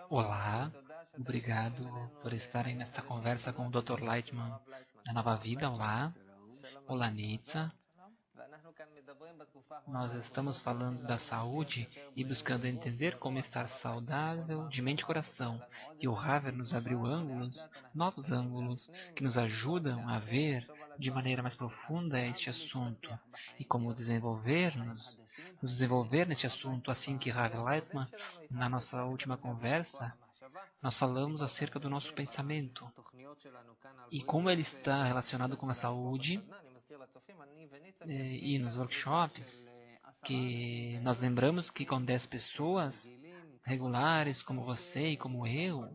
Olá, obrigado por estarem nesta conversa com o Dr. Lightman da Nova Vida. Olá, olá Nitsa. Nós estamos falando da saúde e buscando entender como estar saudável de mente e coração. E o Haver nos abriu ângulos, novos ângulos, que nos ajudam a ver de maneira mais profunda este assunto e como desenvolver-nos, nos desenvolver neste assunto. Assim que Haver Lightman, na nossa última conversa, nós falamos acerca do nosso pensamento e como ele está relacionado com a saúde. E nos workshops, que nós lembramos que com 10 pessoas regulares, como você e como eu,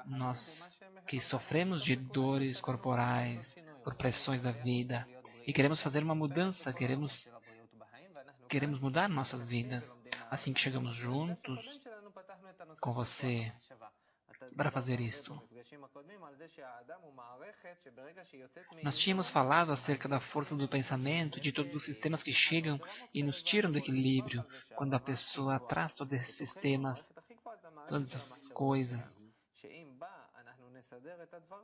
nós que sofremos de dores corporais por pressões da vida e queremos fazer uma mudança, queremos mudar nossas vidas. Assim que chegamos juntos com você para fazer isto. Nós tínhamos falado acerca da força do pensamento, de todos os sistemas que chegam e nos tiram do equilíbrio, quando a pessoa traz todos esses sistemas, todas essas coisas.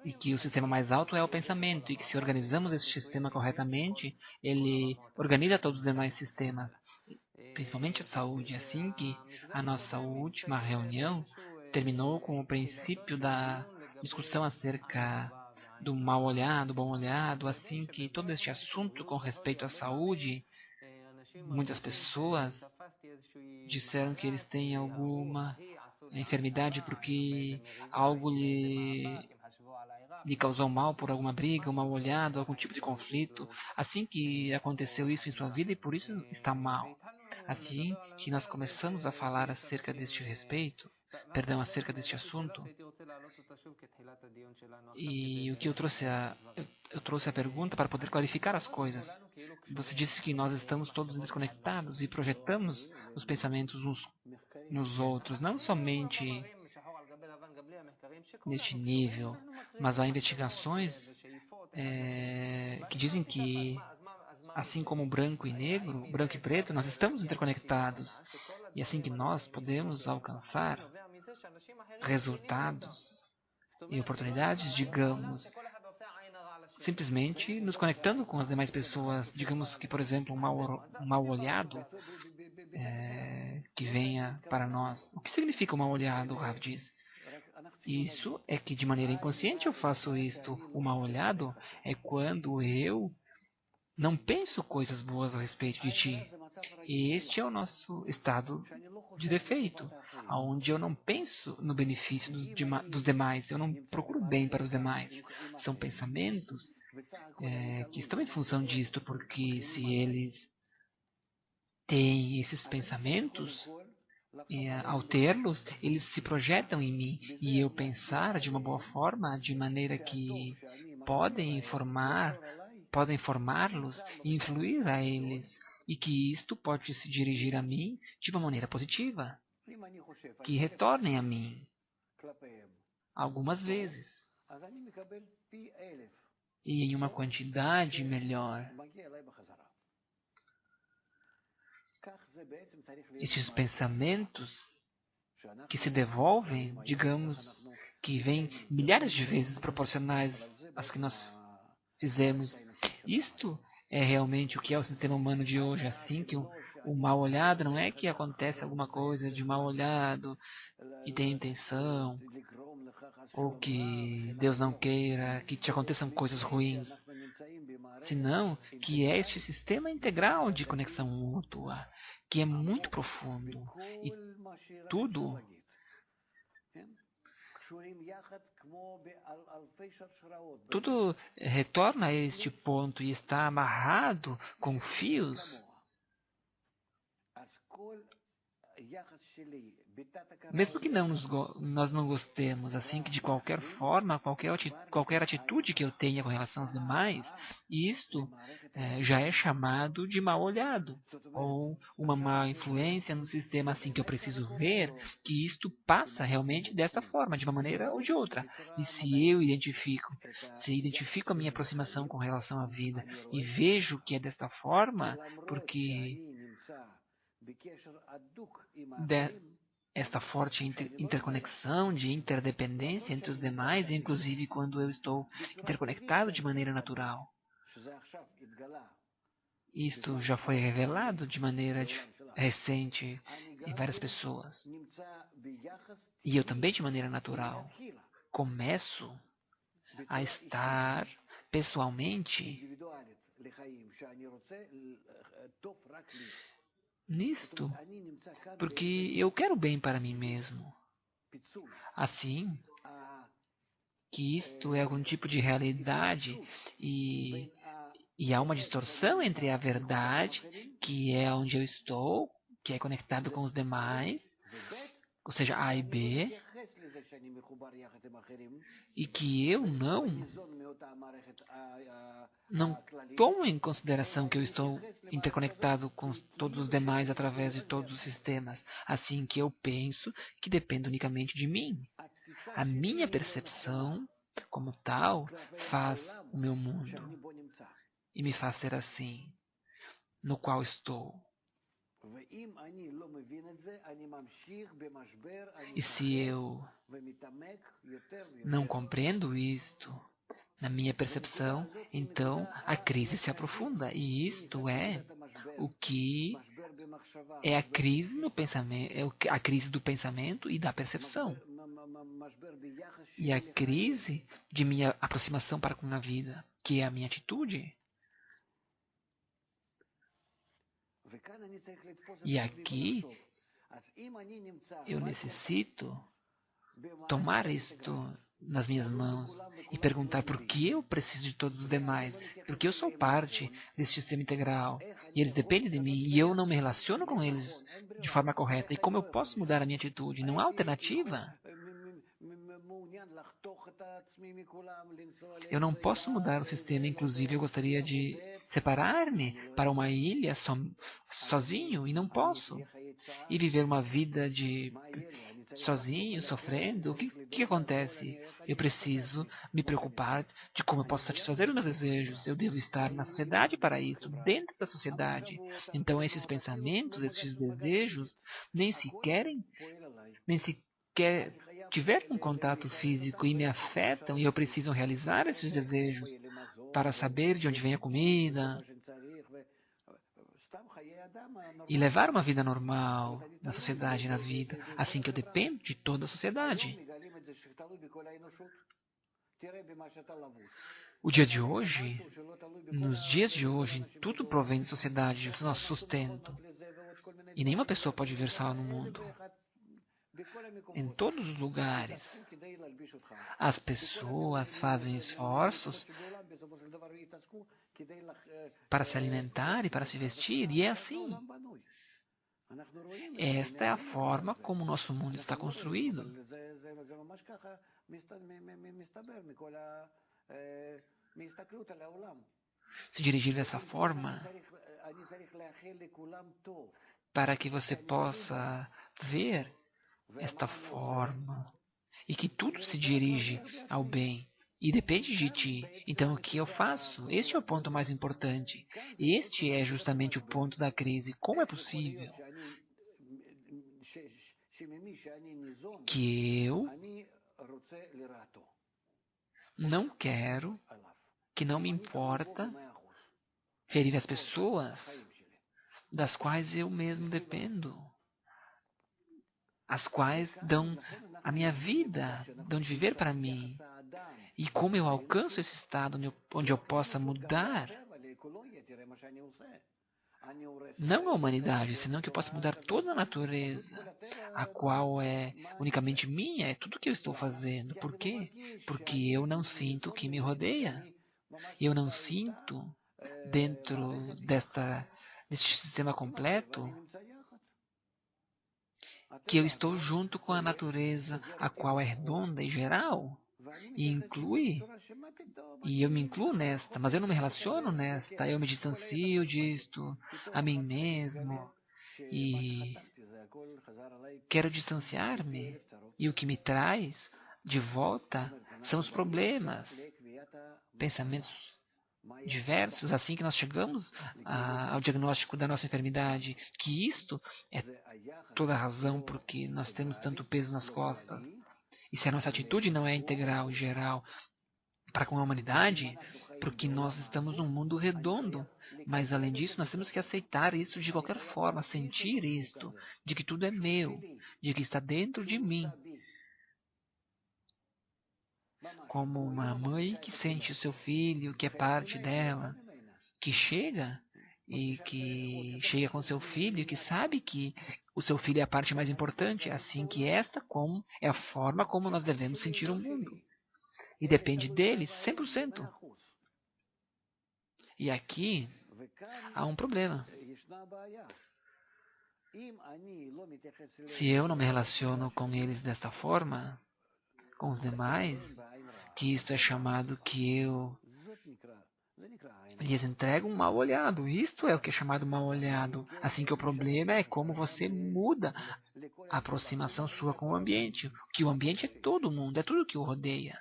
E que o sistema mais alto é o pensamento, e que se organizamos esse sistema corretamente, ele organiza todos os demais sistemas, principalmente a saúde. Assim que a nossa última reunião terminou com o princípio da discussão acerca do mal olhado, bom olhado, assim que todo este assunto com respeito à saúde, muitas pessoas disseram que eles têm alguma enfermidade porque algo lhe causou mal por alguma briga, um mal olhado, algum tipo de conflito. Assim que aconteceu isso em sua vida e por isso está mal. Assim que nós começamos a falar acerca deste respeito, acerca deste assunto, e o que eu trouxe a pergunta para poder clarificar as coisas. Você disse que nós estamos todos interconectados e projetamos os pensamentos uns nos outros, não somente neste nível, mas há investigações que dizem que, assim como branco e negro, branco e preto, nós estamos interconectados. E assim que nós podemos alcançar resultados e oportunidades, digamos, simplesmente nos conectando com as demais pessoas. Digamos que, por exemplo, um mal olhado que venha para nós. O que significa um mal olhado, o Rav diz? Isso é que de maneira inconsciente eu faço isto. O mal olhado é quando eu não penso coisas boas a respeito de ti. E este é o nosso estado de defeito, onde eu não penso no benefício dos demais, eu não procuro bem para os demais. São pensamentos que estão em função disto, porque se eles têm esses pensamentos, ao tê-los, eles se projetam em mim e eu pensar de uma boa forma, de maneira que podem formá-los e influir a eles, e que isto pode se dirigir a mim de uma maneira positiva, que retornem a mim algumas vezes e em uma quantidade melhor. Estes pensamentos que se devolvem, digamos, que vêm milhares de vezes proporcionais às que nós fizemos. Isto é realmente o que é o sistema humano de hoje. Assim que o mal olhado não é que acontece alguma coisa de mal olhado, que tem intenção, ou que Deus não queira que te aconteçam coisas ruins, senão que é este sistema integral de conexão mútua, que é muito profundo. E tudo retorna a este ponto e está amarrado com fios. Mesmo que nós não gostemos, assim que de qualquer forma, qualquer atitude que eu tenha com relação aos demais, isto já é chamado de mal olhado, ou uma má influência no sistema, assim que eu preciso ver que isto passa realmente dessa forma, de uma maneira ou de outra. E se identifico a minha aproximação com relação à vida e vejo que é desta forma, porque esta forte interconexão, de interdependência entre os demais, inclusive quando eu estou interconectado de maneira natural. Isto já foi revelado de maneira recente em várias pessoas. E eu também, de maneira natural, começo a estar pessoalmente nisto, porque eu quero bem para mim mesmo. Assim, que isto é algum tipo de realidade e há uma distorção entre a verdade, que é onde eu estou, que é conectado com os demais, ou seja, A e B, e que eu não tomo em consideração que eu estou interconectado com todos os demais através de todos os sistemas, assim que eu penso que depende unicamente de mim. A minha percepção, como tal, faz o meu mundo e me faz ser assim, no qual estou. E se eu não compreendo isto na minha percepção, então a crise se aprofunda. E isto é o que é a crise no pensamento, é a crise do pensamento e da percepção. E a crise de minha aproximação para com a vida, que é a minha atitude. E aqui eu necessito tomar isto nas minhas mãos e perguntar por que eu preciso de todos os demais, porque eu sou parte desse sistema integral e eles dependem de mim e eu não me relaciono com eles de forma correta. E como eu posso mudar a minha atitude? Não há alternativa. Eu não posso mudar o sistema, inclusive eu gostaria de separar-me para uma ilha sozinho e não posso. E viver uma vida de sozinho, sofrendo. O que acontece? Eu preciso me preocupar de como eu posso satisfazer os meus desejos. Eu devo estar na sociedade para isso, dentro da sociedade. Então esses pensamentos, esses desejos, nem sequer tiveram um contato físico e me afetam e eu preciso realizar esses desejos para saber de onde vem a comida e levar uma vida normal na sociedade, na vida, assim que eu dependo de toda a sociedade. O dia de hoje, nos dias de hoje, tudo provém da sociedade, do nosso sustento. E nenhuma pessoa pode viver só no mundo. Em todos os lugares, as pessoas fazem esforços para se alimentar e para se vestir, e é assim. Esta é a forma como o nosso mundo está construído. Se dirigir dessa forma, para que você possa ver esta forma e que tudo se dirige ao bem e depende de ti. Então o que eu faço? Este é o ponto mais importante. Este é justamente o ponto da crise. Como é possível que eu não quero, que não me importa ferir as pessoas das quais eu mesmo dependo, as quais dão a minha vida, dão de viver para mim. E como eu alcanço esse estado onde eu possa mudar, não a humanidade, senão que eu possa mudar toda a natureza, a qual é unicamente minha, é tudo que eu estou fazendo. Por quê? Porque eu não sinto o que me rodeia. Eu não sinto dentro deste sistema completo que eu estou junto com a natureza, a qual é redonda e geral, e eu me incluo nesta, mas eu não me relaciono nesta, eu me distancio disto, a mim mesmo, e quero distanciar-me, e o que me traz de volta são os problemas, pensamentos diversos, assim que nós chegamos ao diagnóstico da nossa enfermidade, que isto é toda a razão porque nós temos tanto peso nas costas. E se a nossa atitude não é integral e geral para com a humanidade, porque nós estamos num mundo redondo. Mas, além disso, nós temos que aceitar isso de qualquer forma, sentir isto, de que tudo é meu, de que está dentro de mim. Como uma mãe que sente o seu filho, que é parte dela, que chega e que chega com seu filho, que sabe que o seu filho é a parte mais importante, assim que esta como é a forma como nós devemos sentir o mundo. E depende dele 100%. E aqui há um problema. Se eu não me relaciono com eles desta forma, com os demais, que isto é chamado que eu lhes entrego um mal olhado. Isto é o que é chamado mal olhado. Assim que o problema é como você muda a aproximação sua com o ambiente. Que o ambiente é todo mundo, é tudo que o rodeia.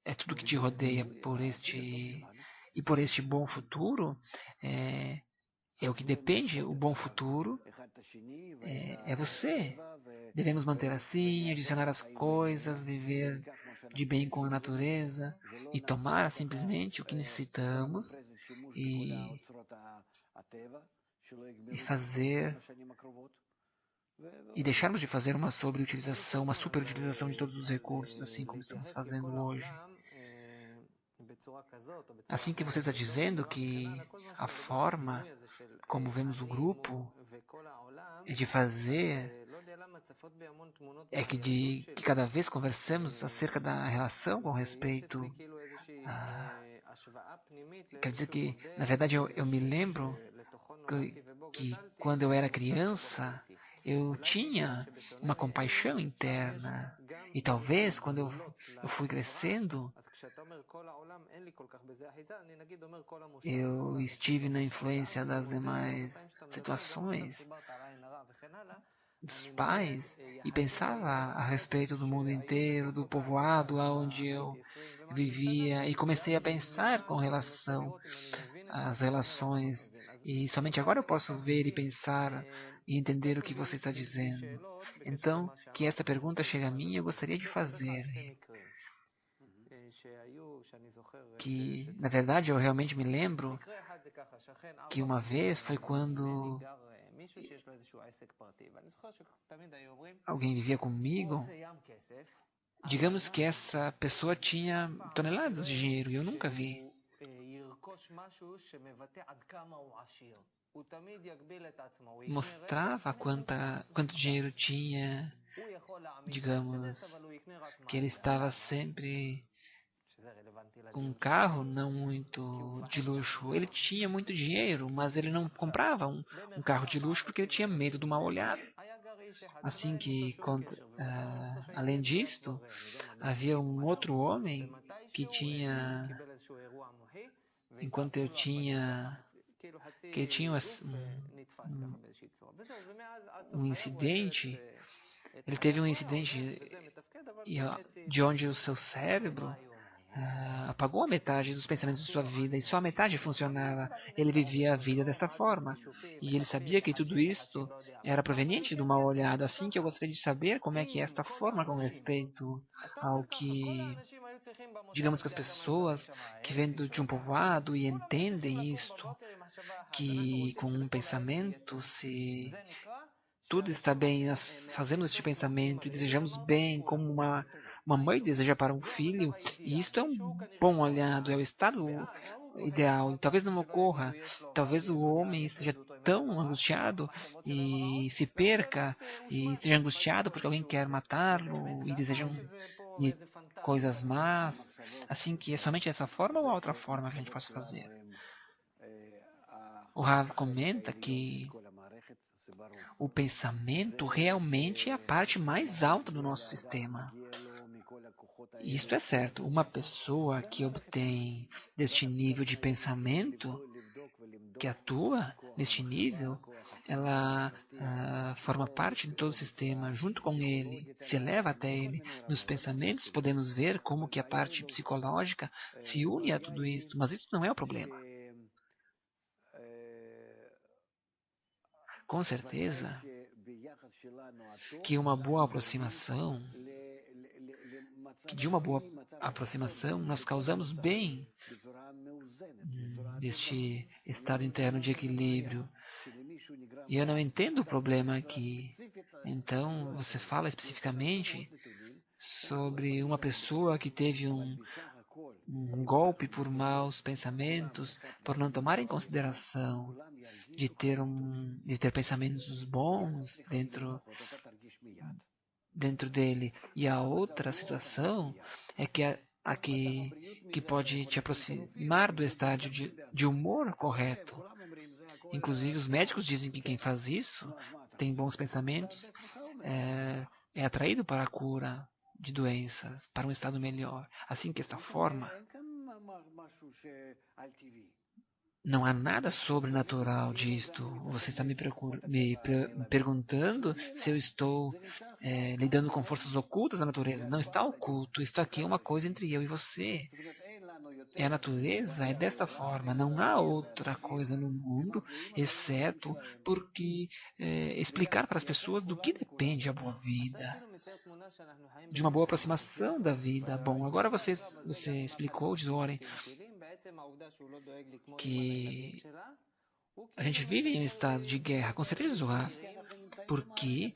É tudo que te rodeia e por este bom futuro é o que depende. O bom futuro é você. Devemos manter assim, adicionar as coisas, viver de bem com a natureza e tomar simplesmente o que necessitamos e fazer e deixarmos de fazer uma sobreutilização, uma superutilização de todos os recursos, assim como estamos fazendo hoje. Assim que você está dizendo que a forma como vemos o grupo é de fazer que cada vez conversemos acerca da relação com respeito quer dizer que, na verdade, eu me lembro que quando eu era criança, eu tinha uma compaixão interna. E talvez, quando eu fui crescendo, eu estive na influência das demais situações dos pais e pensava a respeito do mundo inteiro, do povoado lá onde eu vivia, e comecei a pensar com relação às relações. E somente agora eu posso ver e pensar e entender o que você está dizendo. Então, que essa pergunta chegue a mim, eu gostaria de fazer. Que, na verdade, eu realmente me lembro que uma vez foi quando alguém vivia comigo. Digamos que essa pessoa tinha toneladas de dinheiro e eu nunca vi. Mostrava quanto dinheiro tinha. Digamos que ele estava sempre com um carro não muito de luxo. Ele tinha muito dinheiro, mas ele não comprava um carro de luxo porque ele tinha medo do mal olhado. Assim que, além disto, havia um outro homem que tinha, enquanto eu tinha, que ele tinha um incidente, ele teve um incidente de onde o seu cérebro apagou a metade dos pensamentos de sua vida e só a metade funcionava. Ele vivia a vida desta forma. E ele sabia que tudo isto era proveniente do mal olhado. Assim que eu gostaria de saber como é que é esta forma com respeito ao que, digamos que as pessoas que vêm de um povoado e entendem isto, que com um pensamento, se tudo está bem, nós fazemos este pensamento e desejamos bem como uma mãe deseja para um filho, e isto é um bom olhado, é o estado ideal. E talvez não ocorra, talvez o homem esteja tão angustiado e se perca e esteja angustiado porque alguém quer matá-lo e desejam coisas más. Assim que é somente dessa forma ou há outra forma que a gente possa fazer? O Rav comenta que o pensamento realmente é a parte mais alta do nosso sistema. Isto é certo. Uma pessoa que obtém deste nível de pensamento, que atua neste nível, ela forma parte de todo o sistema, junto com ele, se eleva até ele. Nos pensamentos podemos ver como que a parte psicológica se une a tudo isso, mas isso não é o problema. Com certeza que uma boa aproximação, que de uma boa aproximação nós causamos bem deste estado interno de equilíbrio. E eu não entendo o problema aqui. Então, você fala especificamente sobre uma pessoa que teve um golpe por maus pensamentos, por não tomar em consideração de ter pensamentos bons dentro dele. E a outra situação é que pode te aproximar do estágio de humor correto. Inclusive, os médicos dizem que quem faz isso tem bons pensamentos, é atraído para a cura de doenças, para um estado melhor. Assim que esta forma, não há nada sobrenatural disto. Você está me perguntando se eu estou lidando com forças ocultas da natureza. Não está oculto. Isto aqui é uma coisa entre eu e você. É a natureza, é desta forma. Não há outra coisa no mundo, exceto porque explicar para as pessoas do que depende a boa vida. De uma boa aproximação da vida. Bom, agora você explicou, Zoren, que a gente vive em um estado de guerra, com certeza, Zohar, porque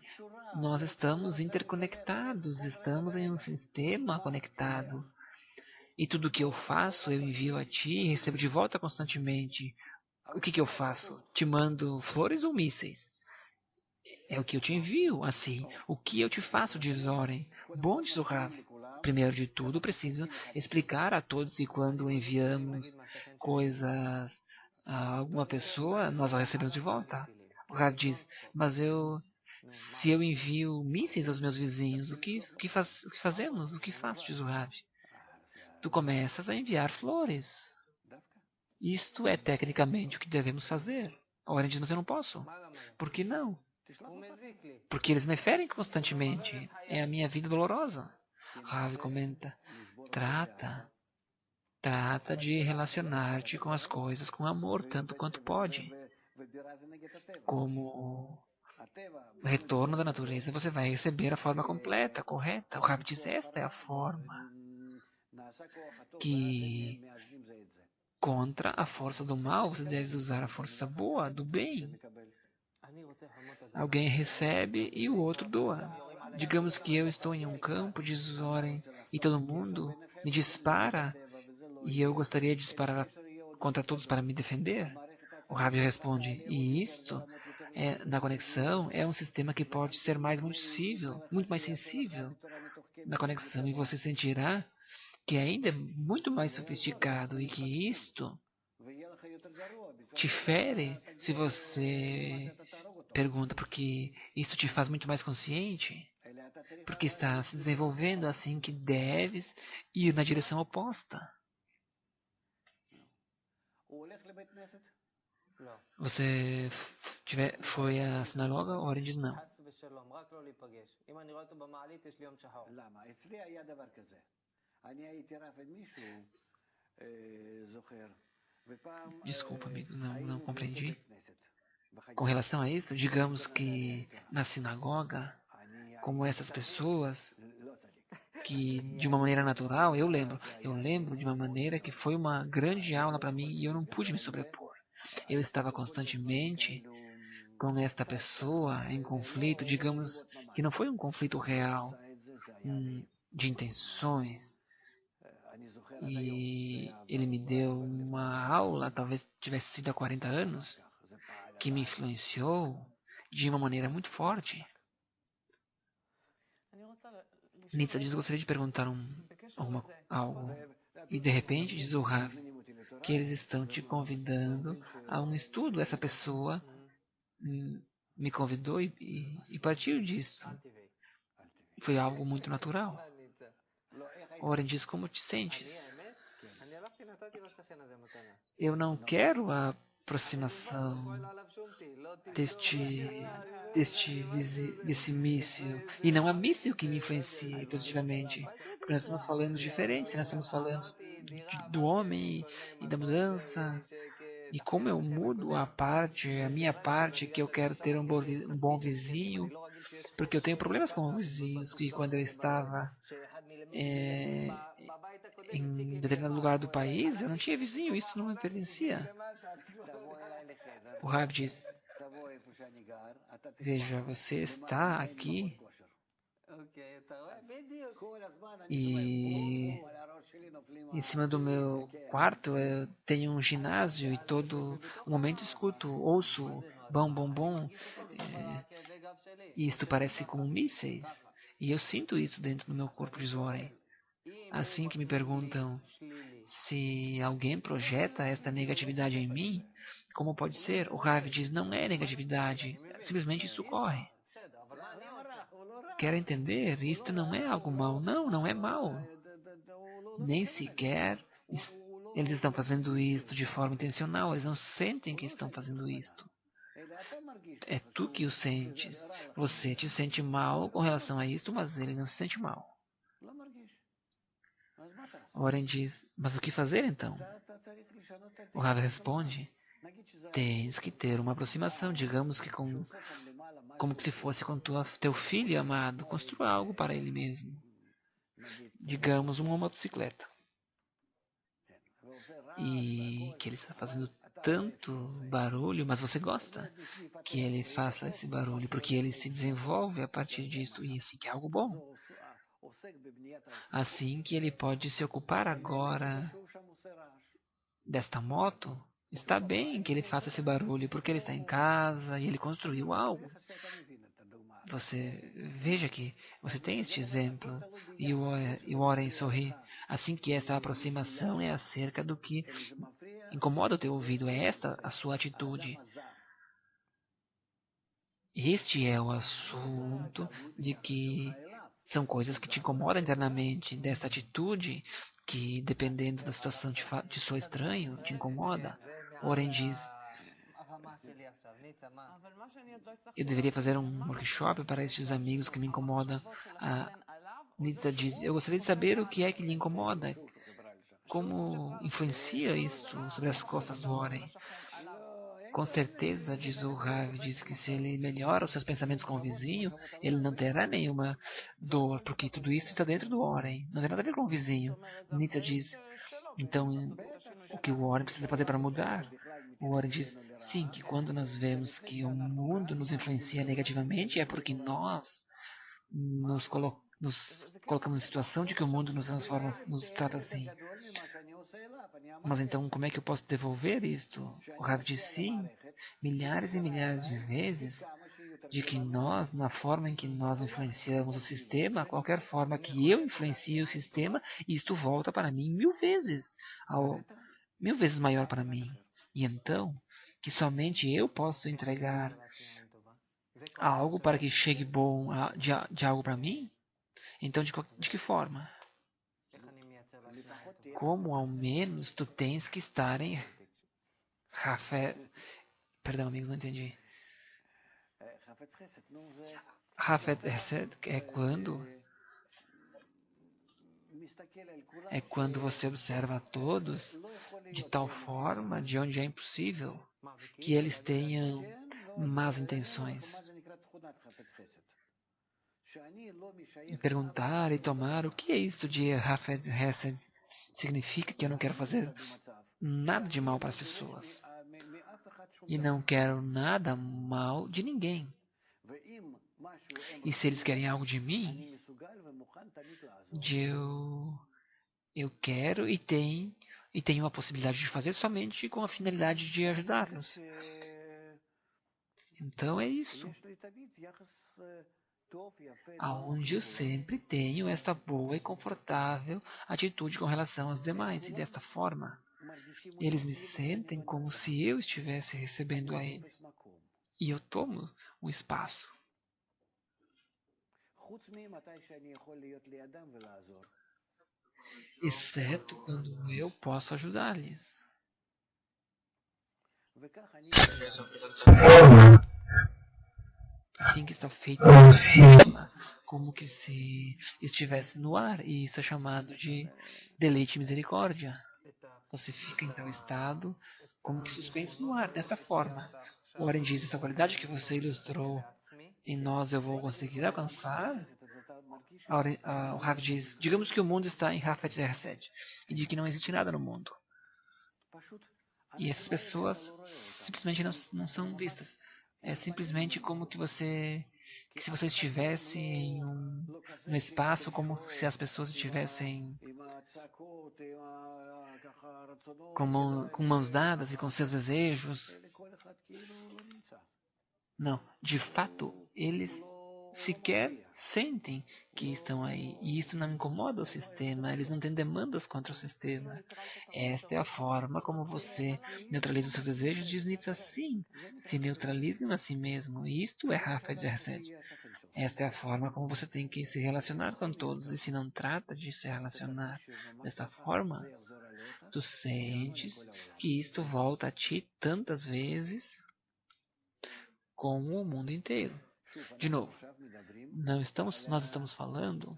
nós estamos interconectados, estamos em um sistema conectado. E tudo que eu faço, eu envio a ti e recebo de volta constantemente. O que eu faço? Te mando flores ou mísseis? É o que eu te envio, assim. O que eu te faço, diz Zoren? Bom, diz o Rav. Primeiro de tudo, preciso explicar a todos que quando enviamos coisas a alguma pessoa, nós a recebemos de volta. O Rav diz, mas se eu envio mísseis aos meus vizinhos, o que fazemos? O que faço, diz o Rav? Tu começas a enviar flores. Isto é tecnicamente o que devemos fazer. A Oren diz, mas eu não posso. Por que não? Porque eles me ferem constantemente. É a minha vida dolorosa. Ravi comenta, trata de relacionar-te com as coisas com amor, tanto quanto pode. Como o retorno da natureza, você vai receber a forma completa, correta. O Rav diz, esta é a forma que contra a força do mal, você deve usar a força boa, do bem. Alguém recebe e o outro doa. Digamos que eu estou em um campo de Zoren e todo mundo me dispara e eu gostaria de disparar contra todos para me defender. O Rabi responde, e isto, na conexão, é um sistema que pode ser muito mais sensível na conexão, e você sentirá que ainda é muito mais sofisticado e que isto te fere se você pergunta porque isso te faz muito mais consciente, porque está se desenvolvendo assim que deves ir na direção oposta. Você foi à sinagoga? O Oren diz não. Desculpa, amigo, não compreendi. Com relação a isso, digamos que na sinagoga, como essas pessoas que de uma maneira natural, eu lembro de uma maneira que foi uma grande aula para mim e eu não pude me sobrepor. Eu estava constantemente com esta pessoa em conflito, digamos que não foi um conflito real, de intenções. E ele me deu uma aula, talvez tivesse sido há 40 anos, que me influenciou de uma maneira muito forte. Nitsa diz, gostaria de perguntar algo. E de repente diz o Rav que eles estão te convidando a um estudo. Essa pessoa me convidou e partiu disso. Foi algo muito natural. Oren diz, como te sentes? Eu não quero aproximação desse míssil. E não é míssil que me influencia positivamente, porque nós estamos falando diferente, nós estamos falando do homem e da mudança. E como eu mudo a minha parte, que eu quero ter um bom vizinho, porque eu tenho problemas com vizinhos, que quando eu estava em determinado lugar do país, eu não tinha vizinho, isso não me pertencia. O Rav diz, veja, você está aqui e em cima do meu quarto eu tenho um ginásio e todo o momento ouço bom, bom, bom, e isto parece como mísseis. E eu sinto isso dentro do meu corpo de Zoren. Assim que me perguntam se alguém projeta esta negatividade em mim, como pode ser? O Rav diz, não é negatividade, simplesmente isso ocorre. Quero entender, isto não é algo mal. Não, não é mal. Nem sequer eles estão fazendo isto de forma intencional, eles não sentem que estão fazendo isto. É tu que o sentes. Você te sente mal com relação a isto, mas ele não se sente mal. Oren diz, mas o que fazer então? O Rav responde, tens que ter uma aproximação, digamos que como que se fosse com teu filho amado, construa algo para ele mesmo. Digamos uma motocicleta. E que ele está fazendo tanto barulho, mas você gosta que ele faça esse barulho, porque ele se desenvolve a partir disso, e assim que é algo bom. Assim que ele pode se ocupar agora desta moto, está bem que ele faça esse barulho, porque ele está em casa e ele construiu algo. Você veja que você tem este exemplo, e o Oren sorri. Assim que essa aproximação é acerca do que incomoda o teu ouvido, é esta a sua atitude. Este é o assunto de que são coisas que te incomodam internamente, desta atitude que, dependendo da situação, te soa estranho, te incomoda. Oren diz, eu deveria fazer um workshop para estes amigos que me incomodam. A Nitsa diz, eu gostaria de saber o que é que lhe incomoda. Como influencia isso sobre as costas do Oren? Com certeza, diz o Rav, diz que se ele melhora os seus pensamentos com o vizinho, ele não terá nenhuma dor, porque tudo isso está dentro do Oren. Não tem nada a ver com o vizinho. Nietzsche diz, então, o que o Oren precisa fazer para mudar? O Oren diz, sim, que quando nós vemos que o mundo nos influencia negativamente, é porque nós nos colocamos em situação de que o mundo nos transforma, nos trata assim. Mas então, como é que eu posso devolver isto? O Rav diz sim, milhares e milhares de vezes, de que nós, na forma em que nós influenciamos o sistema, qualquer forma que eu influencie o sistema, isto volta para mim 1000 vezes, 1000 vezes maior para mim. E então, que somente eu posso entregar algo para que chegue bom de algo para mim? Então, de que forma? Como ao menos tu tens que estar em Rafé. Perdão, amigos, não entendi. Rafet Hesed é quando você observa a todos de tal forma de onde é impossível que eles tenham más intenções. E perguntar e tomar o que é isso de Rafet Hesed significa que eu não quero fazer nada de mal para as pessoas. E não quero nada mal de ninguém. E se eles querem algo de mim, eu quero e tenho a possibilidade de fazer somente com a finalidade de ajudá-los. Então é isso. Aonde eu sempre tenho esta boa e confortável atitude com relação aos demais. E desta forma, eles me sentem como se eu estivesse recebendo a eles. E eu tomo um espaço. Exceto quando eu posso ajudar-lhes. Assim que está feito o sistema, como que se estivesse no ar, e isso é chamado de deleite e misericórdia. Você fica em tal estado, como que suspenso no ar, dessa forma. O Warren diz, essa qualidade que você ilustrou em nós eu vou conseguir alcançar. O Rav diz, digamos que o mundo está em Hafet Zerset, e de que não existe nada no mundo. E essas pessoas simplesmente não são vistas. É simplesmente como que se você estivesse em um espaço, como se as pessoas estivessem com mãos dadas e com seus desejos. Não, de fato, eles sequer sentem que estão aí. E isso não incomoda o sistema, eles não têm demandas contra o sistema. Esta é a forma como você neutraliza os seus desejos, diz Nietzsche assim. Se neutralize a si mesmo. E isto é Hafez Hersed. Esta é a forma como você tem que se relacionar com todos. E se não trata de se relacionar desta forma, tu sentes que isto volta a ti tantas vezes como o mundo inteiro. De novo, nós estamos falando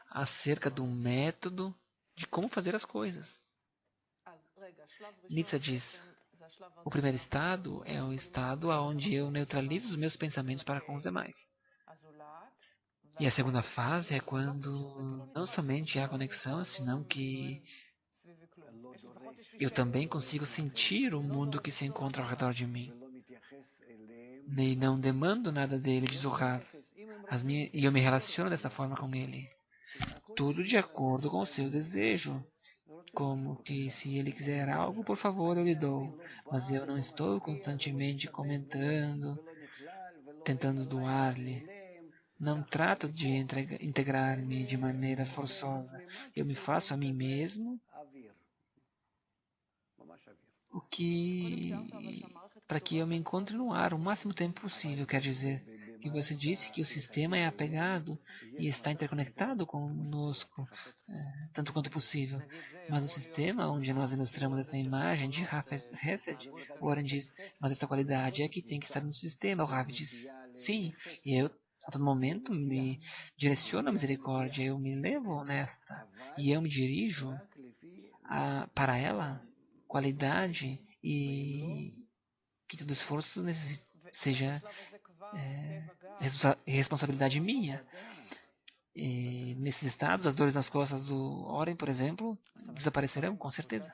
acerca do método de como fazer as coisas. Nietzsche diz, o primeiro estado é o estado onde eu neutralizo os meus pensamentos para com os demais. E a segunda fase é quando não somente há conexão, senão que eu também consigo sentir o mundo que se encontra ao redor de mim. E não demando nada dele, diz o Rav. E eu me relaciono dessa forma com ele. Tudo de acordo com o seu desejo. Como que se ele quiser algo, por favor, eu lhe dou. Mas eu não estou constantemente comentando, tentando doar-lhe. Não trato de integrar-me de maneira forçosa. Eu me faço a mim mesmo para que eu me encontre no ar o máximo tempo possível. Quer dizer que você disse que o sistema é apegado e está interconectado conosco, tanto quanto possível. Mas o sistema, onde nós ilustramos essa imagem de Hafez Hesed, o Warren diz, mas essa qualidade é que tem que estar no sistema. O Rav diz, sim, e eu a todo momento me direciono à misericórdia, eu me levo nesta, e eu me dirijo para ela, qualidade, e que todo esforço seja responsabilidade minha. E nesses estados, as dores nas costas do Oren, por exemplo, desaparecerão, com certeza.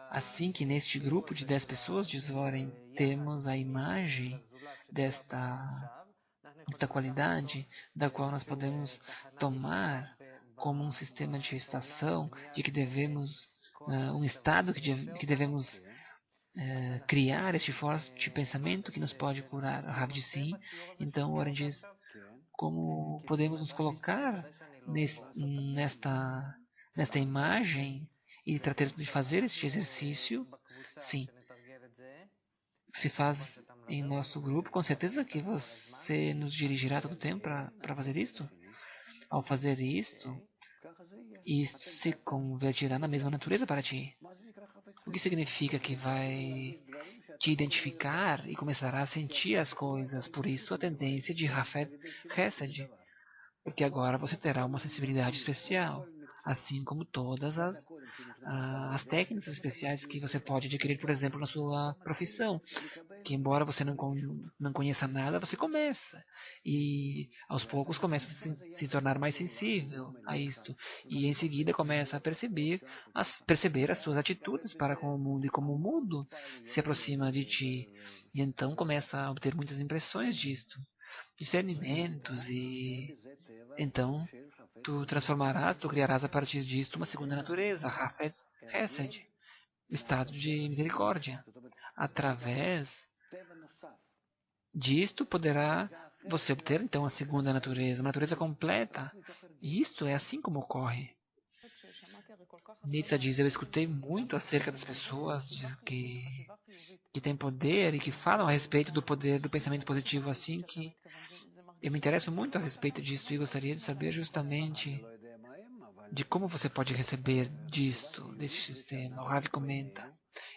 Assim que neste grupo de 10 pessoas, diz Oren, temos a imagem desta qualidade, da qual nós podemos tomar como um sistema de estação, de que devemos, um estado que devemos criar este forte pensamento que nos pode curar. O Rav diz sim. Então, Oren diz, como podemos nos colocar nesta imagem e tratar de fazer este exercício? Sim. Se faz em nosso grupo, com certeza que você nos dirigirá todo o tempo para fazer isto. Ao fazer isto se convertirá na mesma natureza para ti. O que significa que vai te identificar e começará a sentir as coisas. Por isso, a tendência de Hafez Hesed. Porque agora você terá uma sensibilidade especial, assim como todas as técnicas especiais que você pode adquirir, por exemplo, na sua profissão. Que embora você não conheça nada, você começa. E aos poucos começa a se tornar mais sensível a isto. E em seguida começa a perceber as suas atitudes para com o mundo e como o mundo se aproxima de ti. E então começa a obter muitas impressões disto, discernimentos, e então tu criarás a partir disto uma segunda natureza, Hafez Hesed, estado de misericórdia. Através disto poderá você obter então a segunda natureza, uma natureza completa. E isto é assim como ocorre. Nietzsche diz, eu escutei muito acerca das pessoas que têm poder e que falam a respeito do poder do pensamento positivo, assim que eu me interesso muito a respeito disso e gostaria de saber justamente de como você pode receber deste sistema. O Ravi comenta.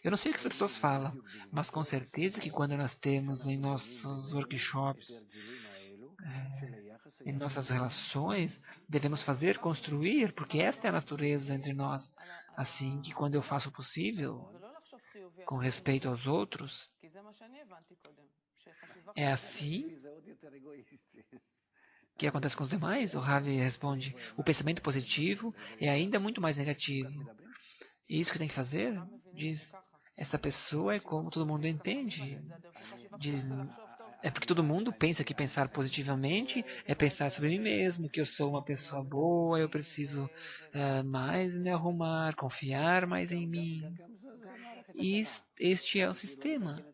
Eu não sei o que as pessoas falam, mas com certeza que quando nós temos em nossos workshops, em nossas relações, devemos fazer, construir, porque esta é a natureza entre nós. Assim que quando eu faço o possível, com respeito aos outros, é assim que acontece com os demais? O Ravi responde, o pensamento positivo é ainda muito mais negativo. E isso que tem que fazer? Diz, essa pessoa é como todo mundo entende. Diz, é porque todo mundo pensa que pensar positivamente é pensar sobre mim mesmo, que eu sou uma pessoa boa, eu preciso mais me arrumar, confiar mais em mim. E este é o sistema,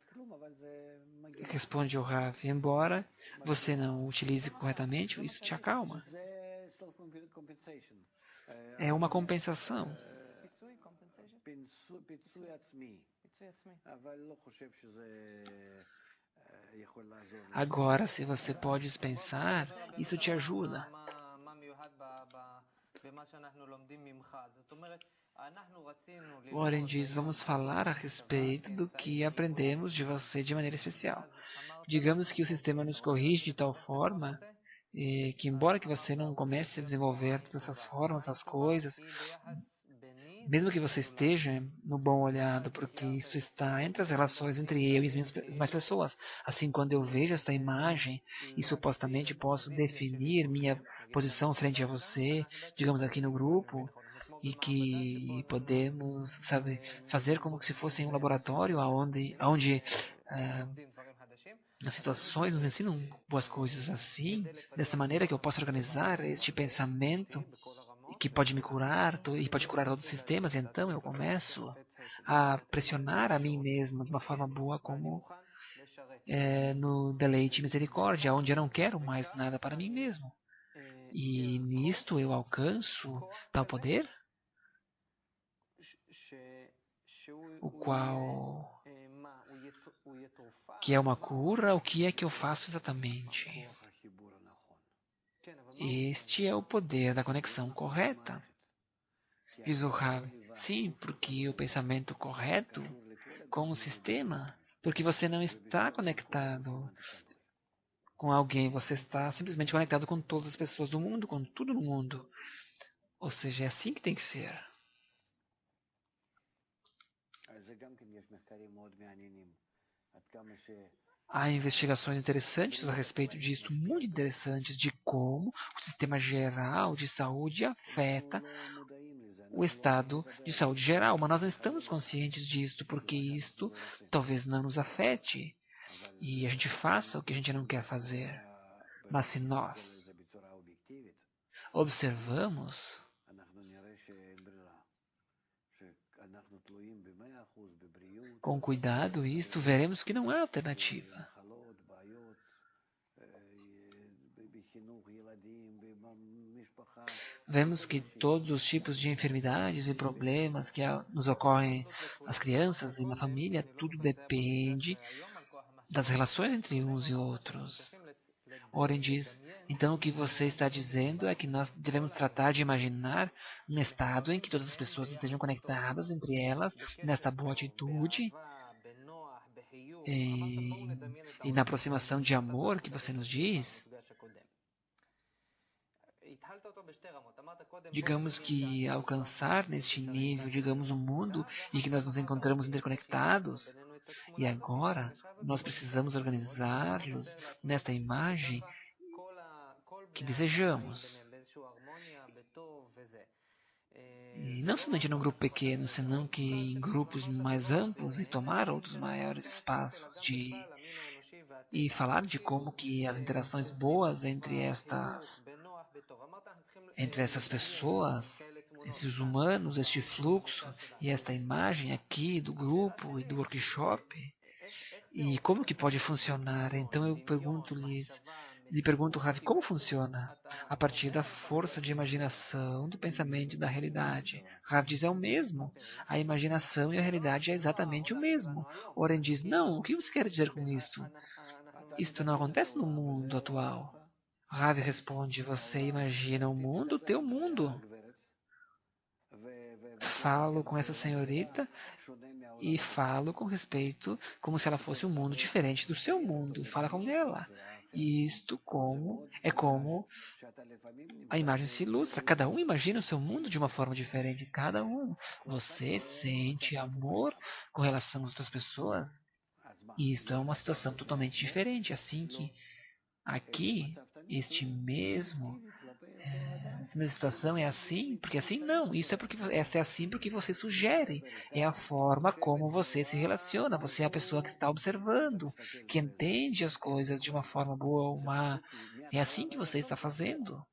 responde o Rav. Embora você não o utilize corretamente, isso te acalma. É uma compensação. Agora, se você pode dispensar, isso te ajuda. Warren diz, vamos falar a respeito do que aprendemos de você de maneira especial. Digamos que o sistema nos corrige de tal forma que, embora que você não comece a desenvolver todas essas formas, essas coisas, mesmo que você esteja no bom olhado, porque isso está entre as relações entre eu e as demais pessoas. Assim, quando eu vejo esta imagem e supostamente posso definir minha posição frente a você, digamos aqui no grupo, e que podemos, sabe, fazer como se fosse em um laboratório onde as situações nos ensinam boas coisas assim, dessa maneira que eu posso organizar este pensamento que pode me curar e pode curar todos os sistemas, então eu começo a pressionar a mim mesmo de uma forma boa, como no deleite e misericórdia, onde eu não quero mais nada para mim mesmo. E nisto eu alcanço tal poder, o qual que é uma cura. O que é que eu faço exatamente? Este é o poder da conexão correta. Diz o Rav, sim, porque o pensamento correto com o sistema, porque você não está conectado com alguém, você está simplesmente conectado com todas as pessoas do mundo, com tudo no mundo. Ou seja, é assim que tem que ser. Há investigações interessantes a respeito disso, muito interessantes, de como o sistema geral de saúde afeta o estado de saúde geral, mas nós não estamos conscientes disto, porque isto talvez não nos afete e a gente faça o que a gente não quer fazer. Mas se nós observamos, com cuidado isto, veremos que não há alternativa. Vemos que todos os tipos de enfermidades e problemas que nos ocorrem nas crianças e na família, tudo depende das relações entre uns e outros. Oren diz, então o que você está dizendo é que nós devemos tratar de imaginar um estado em que todas as pessoas estejam conectadas entre elas, nesta boa atitude e na aproximação de amor que você nos diz. Digamos que alcançar neste nível, digamos, um mundo em que nós nos encontramos interconectados, e agora nós precisamos organizá-los nesta imagem que desejamos. E não somente num grupo pequeno, senão que em grupos mais amplos e tomar outros maiores espaços e falar de como que as interações boas entre essas pessoas, esses humanos, este fluxo e esta imagem aqui do grupo e do workshop, e como que pode funcionar. Então eu lhe pergunto, Ravi, como funciona? A partir da força de imaginação, do pensamento e da realidade. Ravi diz, é o mesmo. A imaginação e a realidade é exatamente o mesmo. Oren diz, não, o que você quer dizer com isto? Isto não acontece no mundo atual. Ravi responde, você imagina o mundo, o teu mundo. falo com essa senhorita e falo com respeito como se ela fosse um mundo diferente do seu mundo. Fala com ela. E isto é como a imagem se ilustra. Cada um imagina o seu mundo de uma forma diferente. Cada um. Você sente amor com relação às outras pessoas. E isto é uma situação totalmente diferente. Assim que aqui, essa mesma situação é assim, porque assim não. Essa é assim porque você sugere. É a forma como você se relaciona. Você é a pessoa que está observando, que entende as coisas de uma forma boa ou má. É assim que você está fazendo.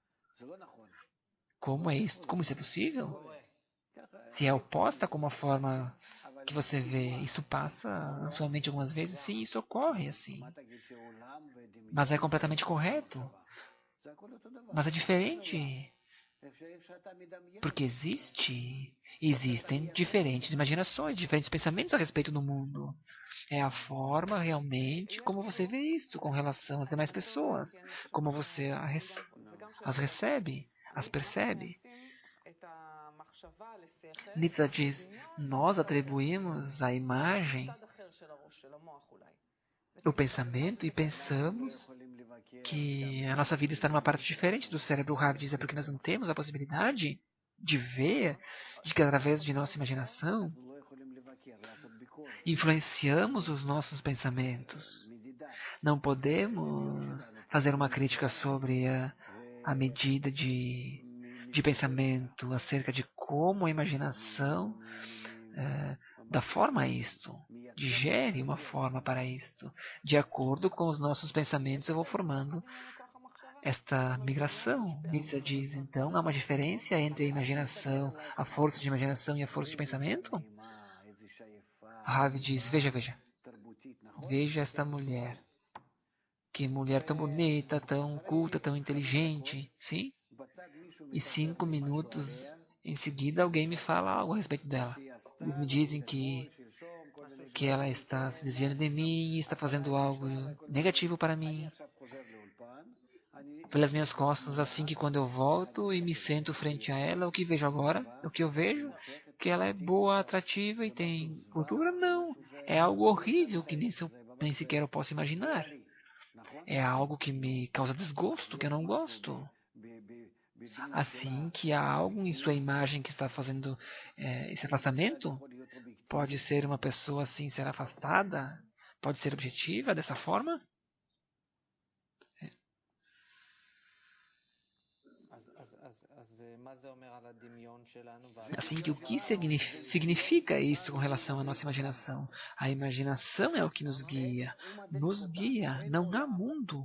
Como é isso? Como isso é possível? Se é oposta como a forma que você vê, isso passa na sua mente algumas vezes? Sim, isso ocorre assim. Mas é completamente correto. Mas é diferente. Porque existem diferentes imaginações, diferentes pensamentos a respeito do mundo. É a forma realmente como você vê isto com relação às demais pessoas. Como você as recebe, as percebe. Nietzsche diz, nós atribuímos a imagem o pensamento e pensamos que a nossa vida está numa parte diferente do cérebro. O Rav diz é porque nós não temos a possibilidade de ver, de que através de nossa imaginação influenciamos os nossos pensamentos. Não podemos fazer uma crítica sobre a medida de pensamento acerca de como a imaginação dá forma a isto, digere uma forma para isto. De acordo com os nossos pensamentos, eu vou formando esta migração. Nietzsche diz, então, há uma diferença entre a imaginação, a força de imaginação e a força de pensamento? Ravi diz, veja esta mulher. Que mulher tão bonita, tão culta, tão inteligente, sim? E 5 minutos em seguida alguém me fala algo a respeito dela. Eles me dizem que ela está se desviando de mim, está fazendo algo negativo para mim, pelas minhas costas, assim que quando eu volto e me sento frente a ela, o que vejo agora? O que eu vejo? Que ela é boa, atrativa e tem cultura? Não. É algo horrível que nem sequer eu posso imaginar. É algo que me causa desgosto, que eu não gosto. Assim que há algo em sua imagem que está fazendo esse afastamento, pode ser uma pessoa assim ser afastada? Pode ser objetiva dessa forma? Assim que o que significa isso com relação à nossa imaginação? A imaginação é o que nos guia. Nos guia, não há mundo.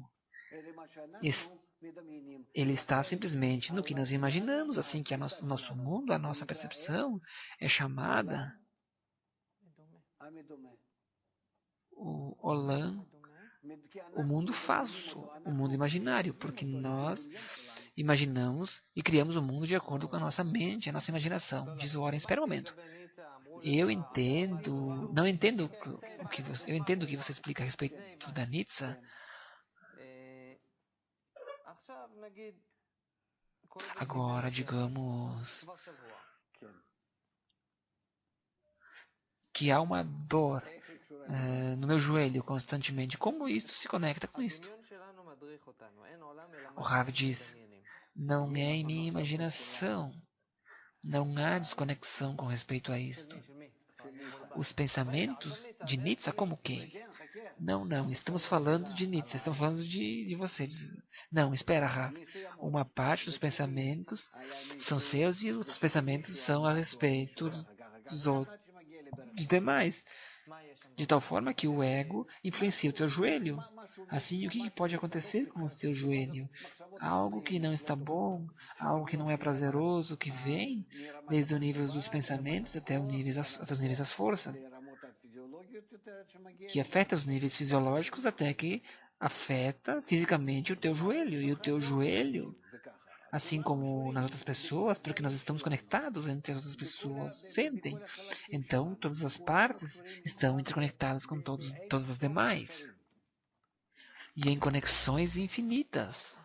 Ele está simplesmente no que nós imaginamos, assim que nosso mundo, a nossa percepção é chamada o Olam, o mundo falso, o mundo imaginário, porque nós imaginamos e criamos o mundo de acordo com a nossa mente, a nossa imaginação. Diz o Warren, espera um momento. Eu entendo o que você explica a respeito da Nietzsche. Agora, digamos que há uma dor no meu joelho constantemente. Como isto se conecta com isto? O Rav diz, não é em minha imaginação. Não há desconexão com respeito a isto. Os pensamentos de Nietzsche, como quem? Não, estamos falando de Nietzsche, estamos falando de você. Não, espera, Rav. Uma parte dos pensamentos são seus e outros pensamentos são a respeito dos demais. De tal forma que o ego influencia o teu joelho. Assim, o que pode acontecer com o teu joelho? Algo que não está bom, algo que não é prazeroso, que vem desde o nível dos pensamentos até os níveis das forças, que afeta os níveis fisiológicos até que afeta fisicamente o teu joelho. E o teu joelho, assim como nas outras pessoas, porque nós estamos conectados entre as outras pessoas, sentem. Então, todas as partes estão interconectadas com todas as demais. E em conexões infinitas.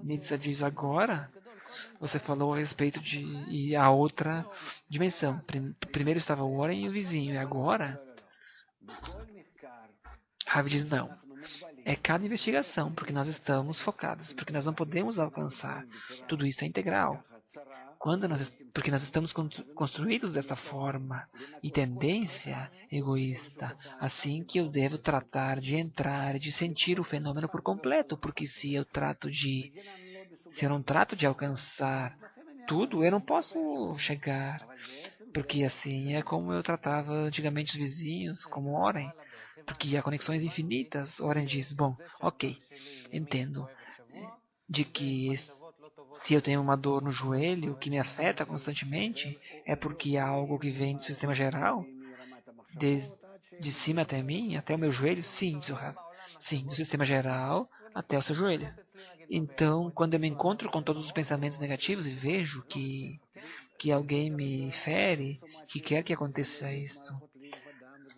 Nietzsche diz agora, você falou a respeito de ir a outra dimensão. Primeiro estava o Warren e o vizinho, e agora Ravi diz não. É cada investigação, porque nós estamos focados, porque nós não podemos alcançar. Tudo isso é integral. Porque nós estamos construídos dessa forma e tendência egoísta, assim que eu devo tratar de entrar, de sentir o fenômeno por completo, porque se eu não trato de alcançar tudo, eu não posso chegar, porque assim é como eu tratava antigamente os vizinhos, como Oren, porque há conexões infinitas. Oren diz, bom, ok, entendo, de que se eu tenho uma dor no joelho que me afeta constantemente, é porque há algo que vem do sistema geral, de cima até mim, até o meu joelho? Sim, Zohar. Sim, do sistema geral até o seu joelho. Então, quando eu me encontro com todos os pensamentos negativos e vejo que alguém me fere, que quer que aconteça isto,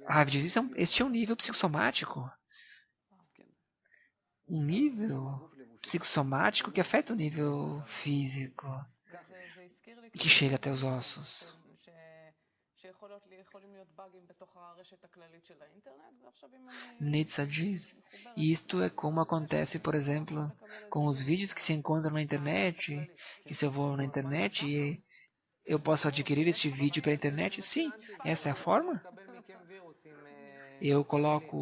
Rav diz, este é um nível psicossomático. Um nível psicossomático que afeta o nível físico, que chega até os ossos. Nietzsche diz, e isto é como acontece, por exemplo, com os vídeos que se encontram na internet, que se eu vou na internet e eu posso adquirir este vídeo pela internet? Sim, essa é a forma. Eu coloco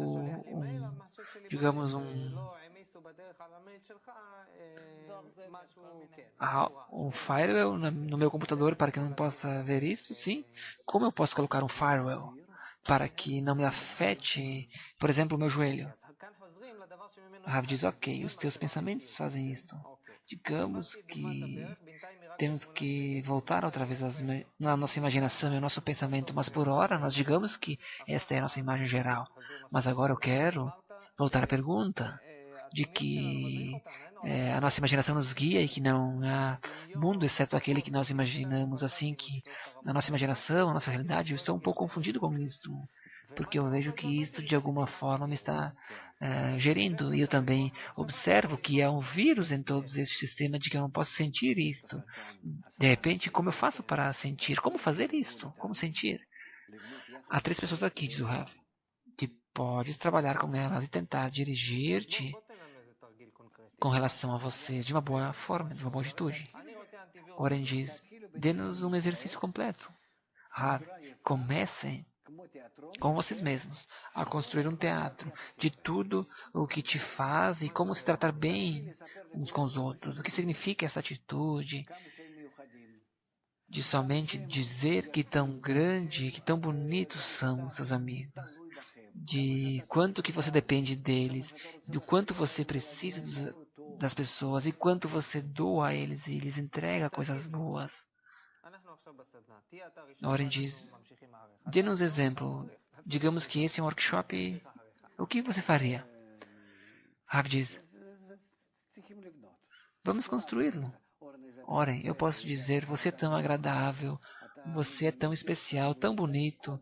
um firewall no meu computador para que não possa ver isso, sim. Como eu posso colocar um firewall para que não me afete, por exemplo, o meu joelho? Rav diz, ok, os teus pensamentos fazem isto. Digamos que temos que voltar outra vez na nossa imaginação e o nosso pensamento, mas por hora nós digamos que esta é a nossa imagem geral. Mas agora eu quero voltar à pergunta de que a nossa imaginação nos guia e que não há mundo exceto aquele que nós imaginamos, assim que a nossa imaginação, a nossa realidade, eu estou um pouco confundido com isso, porque eu vejo que isto de alguma forma me está gerindo, e eu também observo que há um vírus em todos esses sistemas de que eu não posso sentir isto. De repente, como eu faço para sentir? Como fazer isto? Como sentir? Há 3 pessoas aqui, diz o Rav, que podes trabalhar com elas e tentar dirigir-te com relação a vocês de uma boa forma, de uma boa atitude. Oren diz, dê-nos um exercício completo. Rav, comecem com vocês mesmos a construir um teatro de tudo o que te faz e como se tratar bem uns com os outros. O que significa essa atitude de somente dizer que tão grande, que tão bonitos são seus amigos, de quanto que você depende deles, do quanto você precisa das pessoas e quanto você doa a eles e lhes entrega coisas boas. Oren diz, dê-nos exemplo. Digamos que esse é um workshop. O que você faria? Rav diz, vamos construí-lo. Oren, eu posso dizer, você é tão agradável, você é tão especial, tão bonito.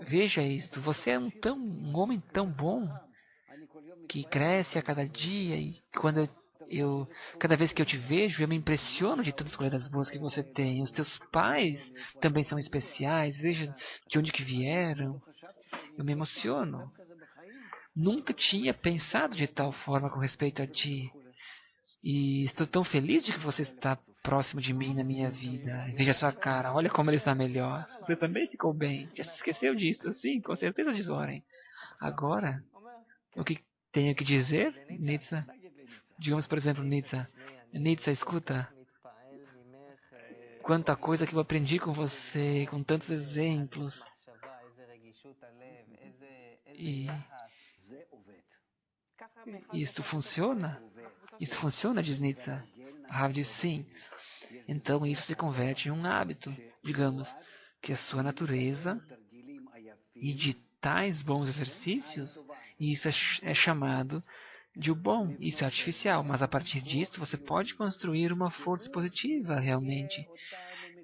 Veja isto, você é um homem tão bom que cresce a cada dia e cada vez que eu te vejo, eu me impressiono de tantas qualidades boas que você tem. Os teus pais também são especiais. Veja de onde que vieram. Eu me emociono. Nunca tinha pensado de tal forma com respeito a ti. E estou tão feliz de que você está próximo de mim na minha vida. Veja a sua cara, olha como ele está melhor. Você também ficou bem. Já se esqueceu disso? Sim, com certeza, diz Oren. Agora, o que tenho que dizer, Nietzsche? Digamos, por exemplo, Nietzsche, escuta. Quanta coisa que eu aprendi com você, com tantos exemplos. E isso funciona? Isso funciona, diz Nietzsche. Rav diz sim. Então isso se converte em um hábito, digamos, que a sua natureza e de tais bons exercícios, e isso é chamado de o bom. Isso é artificial, mas a partir disso você pode construir uma força positiva realmente,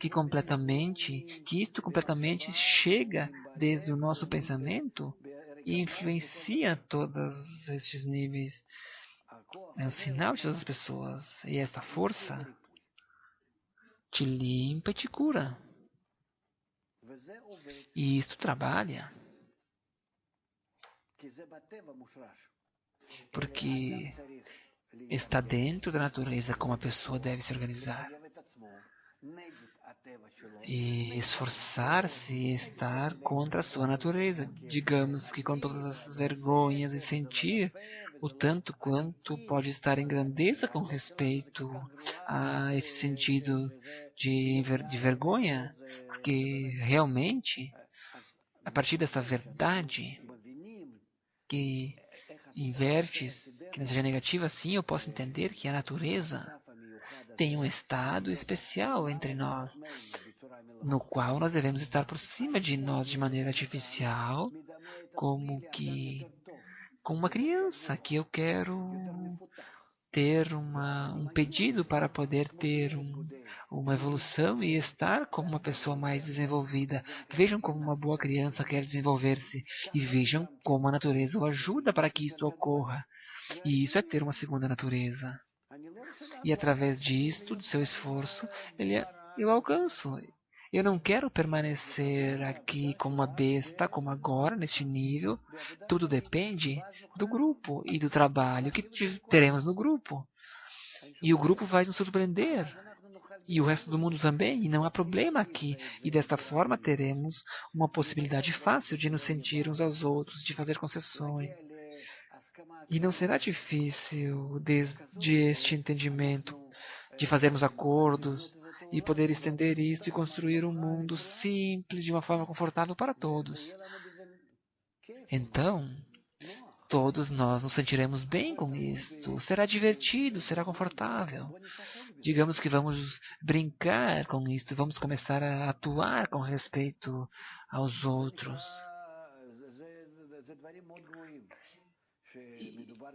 que isto completamente chega desde o nosso pensamento e influencia todos estes níveis é um sinal de todas as pessoas. E esta força te limpa e te cura. E isso trabalha. Porque está dentro da natureza como a pessoa deve se organizar. E esforçar-se e estar contra a sua natureza. Digamos que com todas as vergonhas e sentir o tanto quanto pode estar em grandeza com respeito a esse sentido de vergonha, porque realmente, a partir dessa verdade que invertes, que não seja negativa, sim, eu posso entender que a natureza tem um estado especial entre nós, no qual nós devemos estar por cima de nós de maneira artificial, como uma criança que eu quero ter um pedido para poder ter uma evolução e estar como uma pessoa mais desenvolvida. Vejam como uma boa criança quer desenvolver-se e vejam como a natureza o ajuda para que isto ocorra. E isso é ter uma segunda natureza. E através disto, do seu esforço, eu alcanço. Eu não quero permanecer aqui como uma besta, como agora, neste nível. Tudo depende do grupo e do trabalho que teremos no grupo. E o grupo vai nos surpreender. E o resto do mundo também. E não há problema aqui. E desta forma teremos uma possibilidade fácil de nos sentir uns aos outros, de fazer concessões. E não será difícil, desde este entendimento, de fazermos acordos e poder estender isto e construir um mundo simples de uma forma confortável para todos. Então, todos nós nos sentiremos bem com isto. Será divertido, será confortável. Digamos que vamos brincar com isto, vamos começar a atuar com respeito aos outros.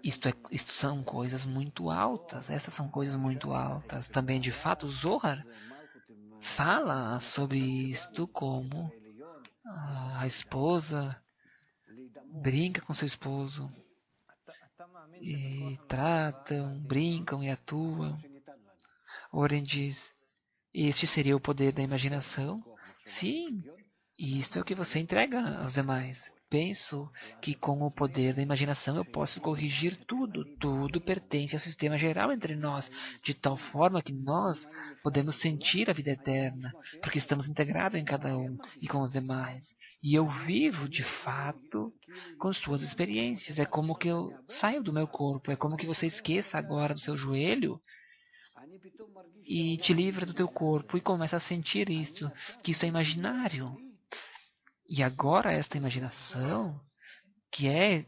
Isto são coisas muito altas, essas são coisas muito altas. Também, de fato, Zohar fala sobre isto como a esposa brinca com seu esposo e tratam, brincam e atuam. Oren diz, este seria o poder da imaginação? Sim, e isto é o que você entrega aos demais. Penso que com o poder da imaginação eu posso corrigir tudo. Tudo pertence ao sistema geral entre nós, de tal forma que nós podemos sentir a vida eterna, porque estamos integrados em cada um e com os demais. E eu vivo, de fato, com suas experiências. É como que eu saio do meu corpo, é como que você esqueça agora do seu joelho e te livra do teu corpo e começa a sentir isso, que isso é imaginário. E agora esta imaginação, que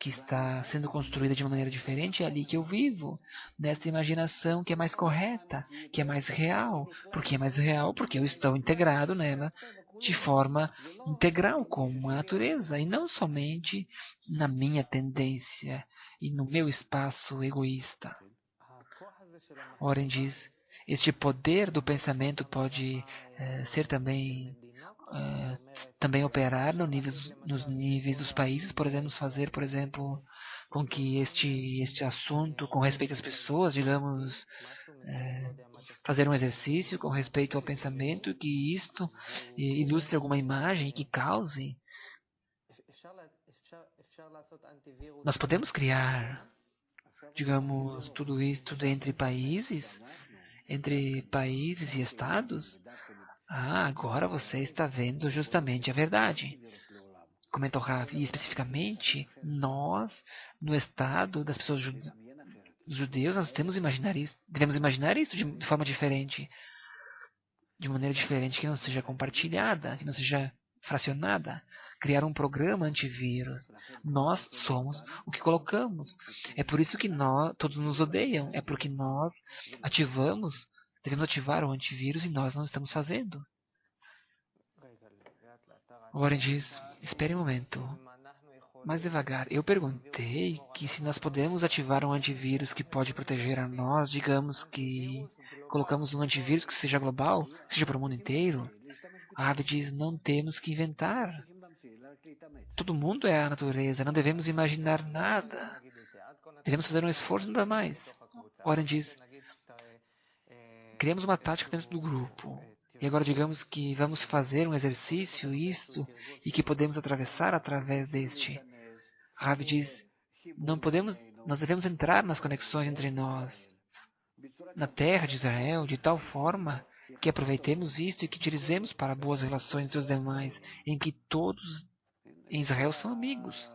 está sendo construída de uma maneira diferente, é ali que eu vivo. Nesta imaginação que é mais correta, que é mais real. Por que é mais real? Porque eu estou integrado nela de forma integral com a natureza, e não somente na minha tendência e no meu espaço egoísta. Oren diz, este poder do pensamento pode ser também operar nos níveis dos países. Podemos fazer, por exemplo, com que este assunto com respeito às pessoas, digamos, fazer um exercício com respeito ao pensamento, que isto ilustre alguma imagem que cause. Nós podemos criar, digamos, tudo isto entre países e estados. Agora você está vendo justamente a verdade. Comentou Rav, e especificamente nós, no estado das pessoas judeus, nós devemos imaginar isso de forma diferente, de maneira diferente, que não seja compartilhada, que não seja fracionada. Criar um programa antivírus. Nós somos o que colocamos. É por isso que todos nos odeiam. É porque nós devemos ativar o antivírus e nós não estamos fazendo. Warren diz, espere um momento. Mais devagar. Eu perguntei que se nós podemos ativar um antivírus que pode proteger a nós, digamos que colocamos um antivírus que seja global, que seja para o mundo inteiro. A Ave diz, não temos que inventar. Todo mundo é a natureza, não devemos imaginar nada. devemos fazer um esforço ainda mais. Oren diz, criamos uma tática dentro do grupo. E agora digamos que vamos fazer um exercício, isto, e que podemos atravessar através deste. Rav diz, nós devemos entrar nas conexões entre nós, na terra de Israel, de tal forma que aproveitemos isto e que utilizemos para boas relações entre os demais, em que todos em Israel são amigos.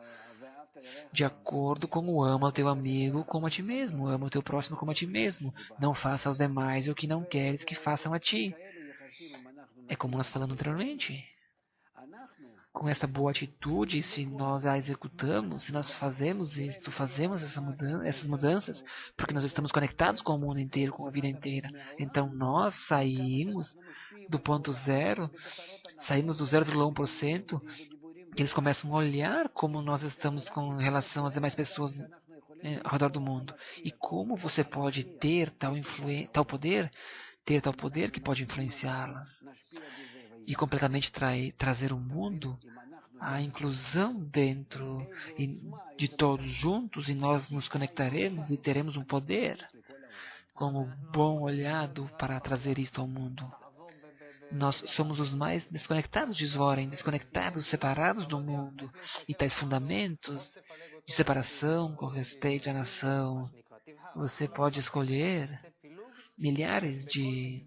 De acordo com o ama o teu amigo como a ti mesmo, ama o teu próximo como a ti mesmo. Não faça aos demais o que não queres que façam a ti. É como nós falamos anteriormente. Com essa boa atitude, se nós a executamos, se nós fazemos isto, fazemos essas mudanças, porque nós estamos conectados com o mundo inteiro, com a vida inteira. Então nós saímos do ponto zero, saímos do 0,1%, que eles começam a olhar como nós estamos com relação às demais pessoas ao redor do mundo. E como você pode ter tal poder que pode influenciá-las. E completamente trazer o mundo à inclusão dentro de todos juntos, e nós nos conectaremos e teremos um poder como bom olhado para trazer isto ao mundo. Nós somos os mais desconectados de Zoren, desconectados, separados do mundo, e tais fundamentos de separação com respeito à nação. Você pode escolher milhares de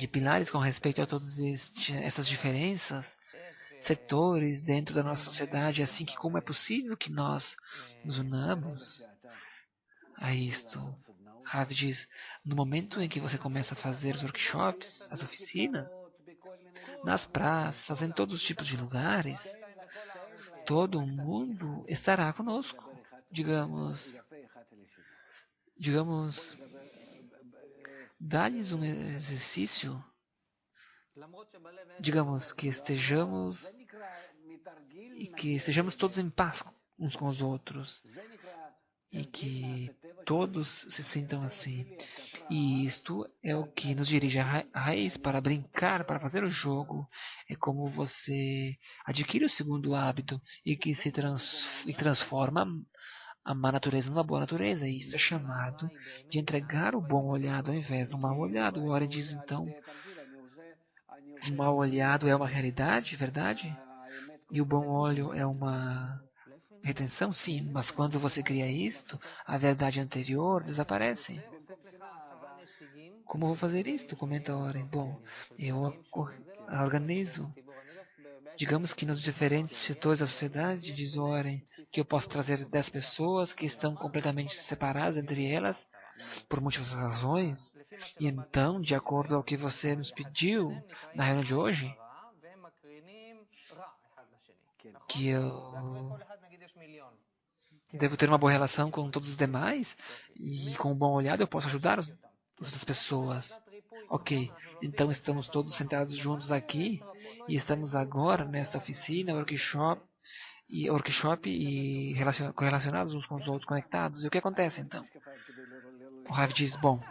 pilares com respeito a todas essas diferenças, setores dentro da nossa sociedade, assim que como é possível que nós nos unamos a isto. Rav diz, no momento em que você começa a fazer os workshops, as oficinas, nas praças, em todos os tipos de lugares, todo mundo estará conosco. Digamos, dá-lhes um exercício, digamos que estejamos todos em paz uns com os outros e que todos se sintam assim. E isto é o que nos dirige à raiz para brincar, para fazer o jogo. É como você adquire o segundo hábito e que se transforma a má natureza numa boa natureza. E isso é chamado de entregar o bom olhado ao invés do mau olhado. O Oren diz então, o mau olhado é uma realidade, verdade? E o bom olho é uma retenção? Sim, mas quando você cria isto, a verdade anterior desaparece. Como vou fazer isto? Comenta Oren. Bom, eu organizo. Digamos que nos diferentes setores da sociedade, diz Oren, que eu posso trazer 10 pessoas que estão completamente separadas entre elas, por múltiplas razões. E então, de acordo ao que você nos pediu na reunião de hoje, que eu devo ter uma boa relação com todos os demais e com um bom olhar eu posso ajudar as outras pessoas. Ok, então estamos todos sentados juntos aqui e estamos agora nesta oficina, workshop e correlacionados uns com os outros, conectados. E o que acontece então? O Rav diz, bom,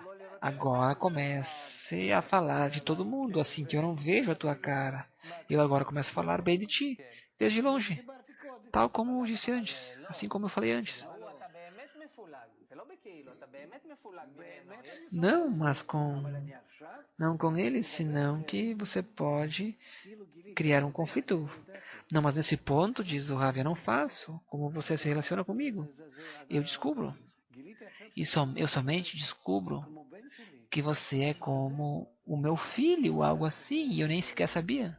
agora comece a falar de todo mundo, assim que eu não vejo a tua cara. Eu agora começo a falar bem de ti, desde longe. Tal como eu disse antes, assim como eu falei antes. Não, mas não com eles, senão que você pode criar um conflito. Não, mas nesse ponto, diz o Rav, eu não faço. Como você se relaciona comigo? Eu descubro. Eu somente descubro que você é como o meu filho, algo assim, e eu nem sequer sabia.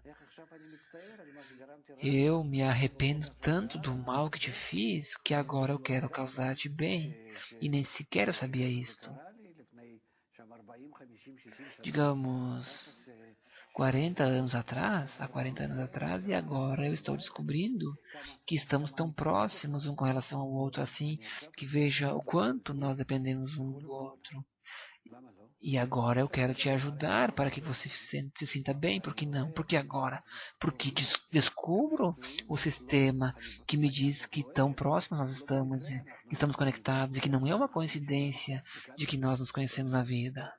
Eu me arrependo tanto do mal que te fiz que agora eu quero causar-te bem, e nem sequer eu sabia isto. Digamos, 40 anos atrás, há 40 anos atrás, e agora eu estou descobrindo que estamos tão próximos um com relação ao outro, assim, que veja o quanto nós dependemos um do outro. E agora eu quero te ajudar para que você se sinta bem. Por que não? Por que agora? Porque descubro o sistema que me diz que tão próximos nós estamos, que estamos conectados, e que não é uma coincidência de que nós nos conhecemos na vida.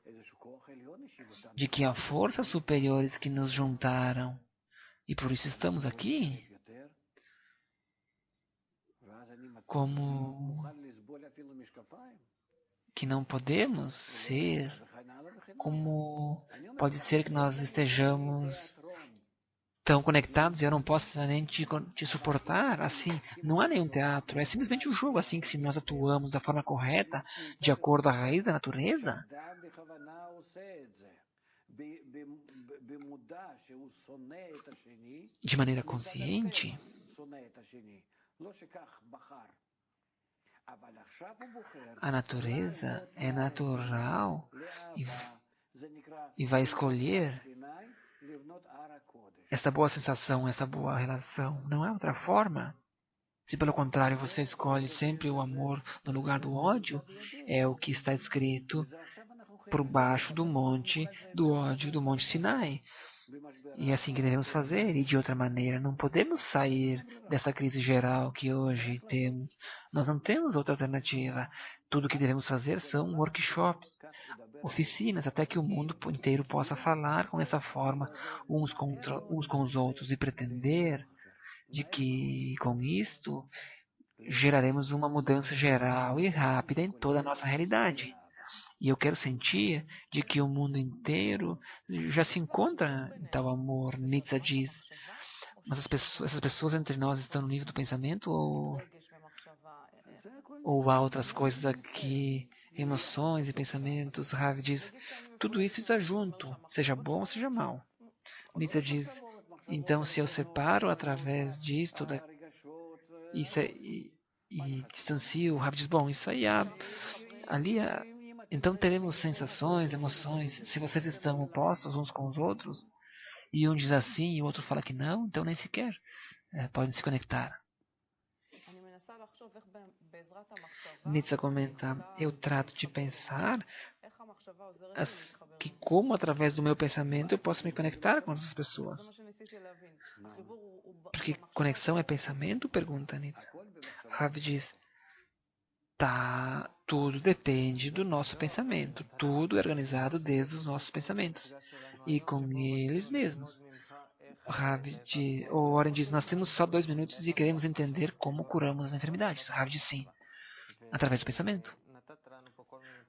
De que há forças superiores que nos juntaram. E por isso estamos aqui. Como que não podemos ser como pode ser que nós estejamos tão conectados e eu não possa nem te suportar, assim, não há nenhum teatro, é simplesmente um jogo, assim, que se nós atuamos da forma correta, de acordo à raiz da natureza, de maneira consciente, a natureza é natural e vai escolher esta boa sensação, esta boa relação. Não é outra forma. Se pelo contrário você escolhe sempre o amor no lugar do ódio, é o que está escrito por baixo do monte do ódio do Monte Sinai. E é assim que devemos fazer, e de outra maneira. Não podemos sair dessa crise geral que hoje temos. Nós não temos outra alternativa. Tudo o que devemos fazer são workshops, oficinas, até que o mundo inteiro possa falar com essa forma uns com os outros e pretender de que com isto geraremos uma mudança geral e rápida em toda a nossa realidade. E eu quero sentir de que o mundo inteiro já se encontra em tal amor, Nietzsche diz. Mas essas pessoas entre nós estão no nível do pensamento ou há outras coisas aqui, emoções e pensamentos? Rav diz, tudo isso está junto, seja bom ou seja mal. Nietzsche diz, então se eu separo através disto e distancio, o Rav diz, bom, isso aí então teremos sensações, emoções. Se vocês estão opostos uns com os outros, e um diz assim e o outro fala que não, então nem sequer podem se conectar. Nietzsche comenta, eu trato de pensar que como através do meu pensamento eu posso me conectar com outras pessoas. Porque conexão é pensamento? Pergunta Nietzsche. Rav diz, tudo depende do nosso pensamento. Tudo é organizado desde os nossos pensamentos. E com eles mesmos. O Warren diz, nós temos só 2 minutos e queremos entender como curamos as enfermidades. Rav diz, sim, através do pensamento.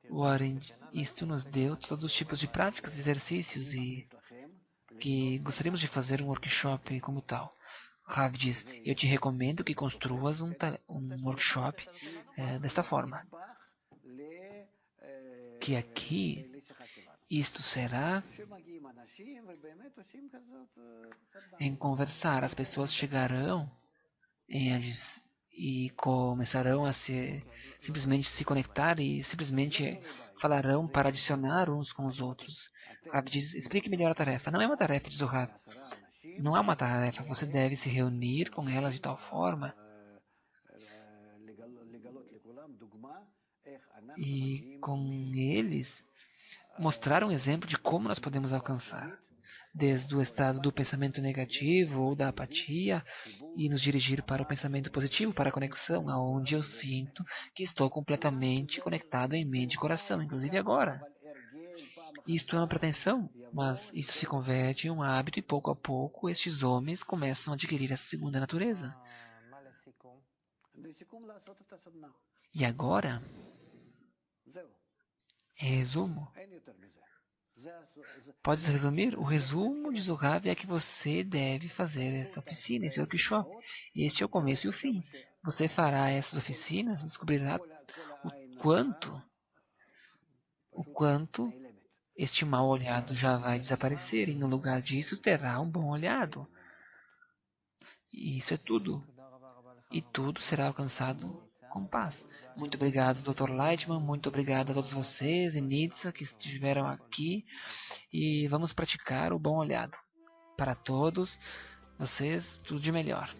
Warren, isto nos deu todos os tipos de práticas, exercícios e que gostaríamos de fazer um workshop como tal. Rav diz, eu te recomendo que construas um workshop desta forma. Que aqui, isto será em conversar. As pessoas chegarão e começarão a simplesmente se conectar e simplesmente falarão para adicionar uns com os outros. Rav diz, explique melhor a tarefa. Não é uma tarefa, diz o Rav. Não é uma tarefa, você deve se reunir com elas de tal forma e com eles mostrar um exemplo de como nós podemos alcançar, desde o estado do pensamento negativo ou da apatia e nos dirigir para o pensamento positivo, para a conexão, aonde eu sinto que estou completamente conectado em mente e coração, inclusive agora. Isto é uma pretensão, mas isso se converte em um hábito e pouco a pouco estes homens começam a adquirir essa segunda natureza. E agora, resumo. Podes resumir? O resumo de Zohar é que você deve fazer essa oficina, esse workshop. Este é o começo e o fim. Você fará essas oficinas, descobrirá o quanto este mau olhado já vai desaparecer e no lugar disso terá um bom olhado. E isso é tudo. E tudo será alcançado com paz. Muito obrigado, Dr. Leitman. Muito obrigado a todos vocês e Nietzsche que estiveram aqui. E vamos praticar o bom olhado. Para todos vocês, tudo de melhor.